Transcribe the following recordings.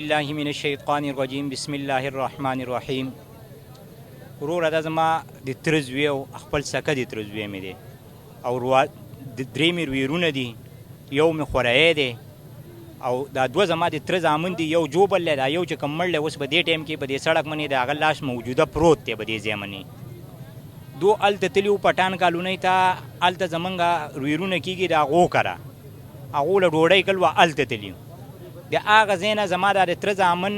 الله من الشیطان الرجیم بسم الله الرحمن الرحیم. وروره دا زما د تره زوی او خپل سکه د تره زوی مې دی او درې مې ورویرونه دي، یو مې خوری دی او دا دوه زما د تره زامن دي، یو جوبل دی، دا یو چې کوم مړ دی اوس په دې ټایم کې په دې سړک منې د هغه لاس موجوده پروت دی په دې ځای منې. دو هلته تلي وو پټان کالونۍ ته، هلته زمونږ ورویرونه کېږي د هغو کره، هغو له ډوډۍ کل وه هلته تلي. د هغه ځای نه زما دا د تره زامن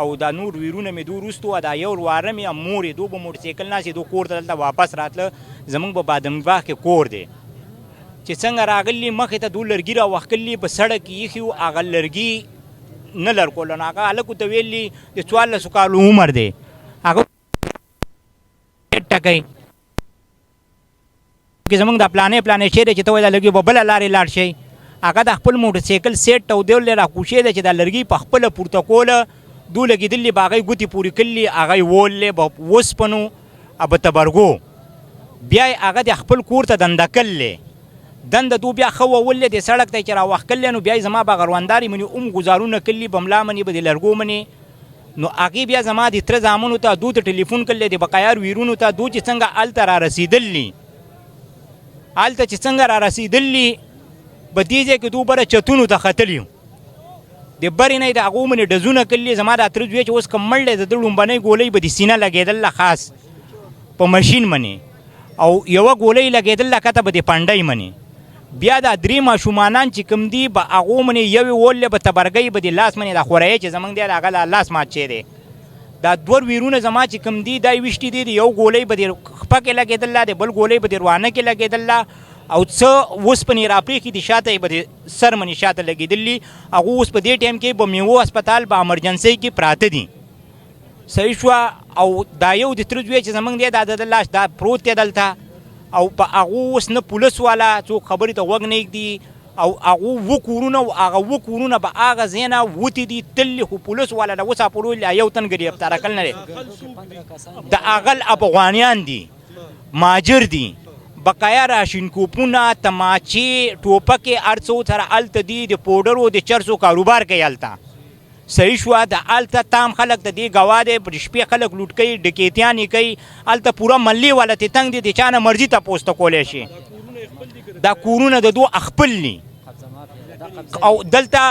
او دا نور ویرونه مې دو وروستو وه، دا یو ورواره مې مور یې دو به موټرسایکل ناست دو کور ته دلته واپس راتله. زمونږ په بادمباغ کې کور دی چې څنګه راغلي مخې ته دو لرګي راوښکلي په سړک کې ایښي وو، هغه لرګي نه لرکول نو هغه هلک ورته ویلي د 14 کالو عمر دی، هغه ټکی کې زمونږ دا پلانې شی دی چې ته وایې دا لرګي به بله لارې لاړ شئ. هغه د خپل موټرسایکل سیټ تودولی راکوشی دی چې دا لرګي په خپله پورته کوله، دو لګېدلي به هغه یې ګوتې پورې کړلي، هغه یې ووللی به وسپنو او به تبرګو. بیا یې هغه د خپل کور ته دنده کړلی، دنده دو بیا ښه ووللی دې سړک ته یې چې راوښکلی نو بیا یې زما به غروندارې منې ګزارونه کړلي به ملا منې به د لرګو منې. نو هغې بیا زما د تره زامنو ته دو ته ټلیفون کړلی د بقایار ویرونو ته، دو چې څنګه هلته را رسېدلي، هلته چې څنګه را رسېدلي په دې ځای کې دو بره چتونو ته ختلي، د برې نه یې د هغو منې ډزونه کړلي. زما دا تره زوی چې اوس کوم مړ دی د ده لومبنۍ ګولۍ به د سینه لګېدله خاص په مشین منې، او یوه ګولۍ لګېدله کته به د پنډۍ منې. بیا دا درې ماشومانان چې کوم دي به هغو منې یوې وولې به تبرګۍ به د لاس منې دا خوری چې زمونږ دی د هغه لاس مات شی دی. دا دوه ویرونه زما چې کوم دي دا یې ویشتي دي، د یو ګولۍ به د خپه کې لګېدله، د بل ګولۍ به د روانه کې لګېدله، او څه اوسپنې راپرېښي دي شاته یې به د سر منې شاته لګېدلي. هغه اوس په دې ټایم کې به میوو هسپتال په امرجنسۍ کې پراته دي. صحیح شوه. او دا یو د تره زوی چې زمونږ دی دا د لاس دا پروت دی دلته، او په هغو اوس نه پولیس والا څوک خبرې ته غوږ نه ایږدي، او هغو اووه کورونه او هغه اووه کورونه به هغه ځای نه وتې دي تللي، خو پولیس والا د اوسه پورې لا یو تن ګرفتاره کړل نه دی. د هغه افغانیان دي، ماجر دي، بقایا راشنکوپونه، تماچې، ټوپکې، هر څه سره هلته دي، د پوډرو د چرسو کاروبار کوي هلته. صحیح شوه. د هلته تام خلک د دې ګواه دی، په شپې خلک لوټ کوي، ډکیتیان یې کوي، هلته پوره محلې والا ته تنګ دي، د چا نه مرضي تپوس ته کولی شي. دا کورونه د دو خپل دي او دلته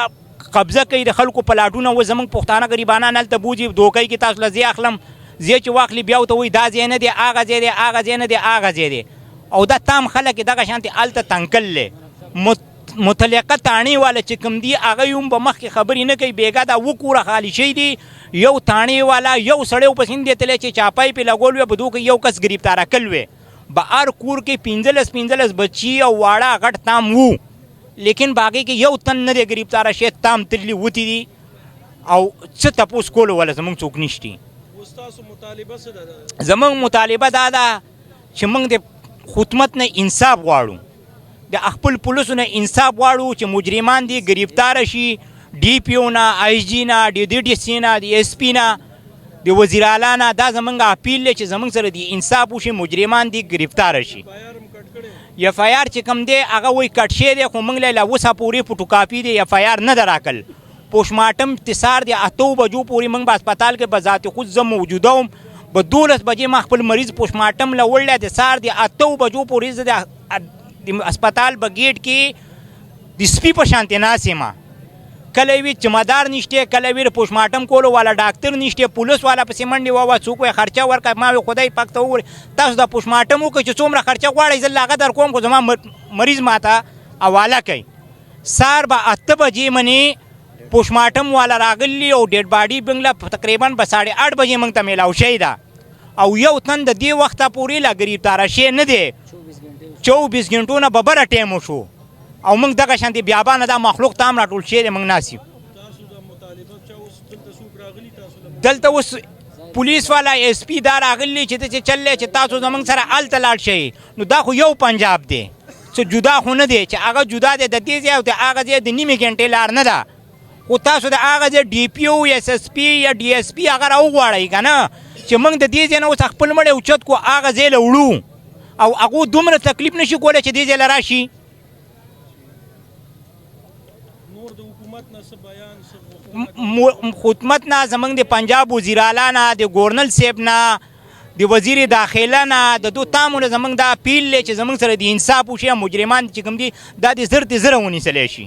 قبضه کوي د خلکو پلاټونه. و زمونږ پښتانه غریبانان هلته بوځي دوکۍ کې تاسو له ځای اخلم، ځای چې واخلي بیا ورته وایي دا ځای نه دی، هغه ځای دی، هغه ځای نه دی، هغه ځای دی. او دا تام خلک دغه شانتې هلته تنګ کړلی. متلقه تاڼې والا چې کوم دي هغه یې هم به مخکې خبرې نه کوي، بیګا دا اووه کوره خالي شوي دي. یو تاڼې والا یو سړی ورپسې نه دی تللی چې چاپای پې لګول وی په دو کې یو کس ګرفتاره کړل وی. به هر کور کې 15 بچي او واړه غټ تام وو، لیکن باقي کې یو تن نه دی ګرفتاره شوی، تام تللي وتې دي او څه تپوس کولو والا زمونږ څوک نشتي. زمونږ مطالبه دا ده چې موږ د حکومت نه انصاف غواړو، د خپل پولیسو نه انصاف غواړو چې مجرمان دي ګرفتاره شي، ډي پي او نه، آی جي نه، د ډي سي نه، د ایس پي نه، د وزیر اعلی نه. دا زمونږ اپیل دی چې زمونږ سره د انصاف وشي، مجرمان دي ګرفتاره شي. اف آی آر چې کوم دی هغه وایي کټ شوی دی، خو موږ له اوسه پورې فوټوکاپي دی اف آی آر نه ده راکړل. پوسټمارټم تسار د 8 بجو پورې موږ په هسپتال کې به ذات خود زه موجوده وم، په 12 بجې ما خپل مریض پوسټمارټم له وړلی د سهار د 8 بجو پورې زه د هسپتال په ګیټ کې د سپي په شانتې ناست یم. کله وي چمدار نشته، کله وي پوسټمارټم کولو والا ډاکټر نشته، پولیس والا پسې منډې ووه، څوک وایي خرچه ورکړه. ما وایي خدای پاک ته وګورئ تاسو د پوسټمارټم وکړئ چې څومره خرچه غواړئ زه هغه در کوم، خو زما مریض ماته حواله کوي. سهار به 8 بجې منې پوسټمارټم والا راغلي او ډیډ باډي بنګله تقریبا به 8:30 بجې موږ ته میلاو شوی ده، او یو تن د دې وخته پورې لا ګرفتاره شوی نه دی. 24 غنټو نه به بره ټایم وشو او موږ دغه شانتې بیابانه دا مخلوق ته هم راټول شوی دی، موږ ناست یو. دلته اوس پولیس والا ایس پي دا راغلي چې چللی چې تاسو زموږ سره هلته لاړ شئ. نو دا خو یو پنجاب دی، څه جدا خو نه دی چې هغه جدا دی د دې ځای او د هغه ځای د نیمې ګنټې لار نه ده. خو تاسو د هغه ځای ډي پي او ایس ایس پي یا ډي ایس پي هغه راوغواړئ که نه چې موږ د دې ځای نه اوس خپل مړی اوچت کړو، هغه ځای له وړو، او هغو دومره تکلیف نشي کولی چې دې ځای له راشي. حکومت نه زمونږ د پنجاب وزیر اعلی نه د ګورنر صاحب نه د وزیر داخله نه د دو تامو نه زمونږ دا اپیل دی چې زمونږ سره د انصاف وشي، مجرمان چې کوم دي دا د زر ونیسلی شي.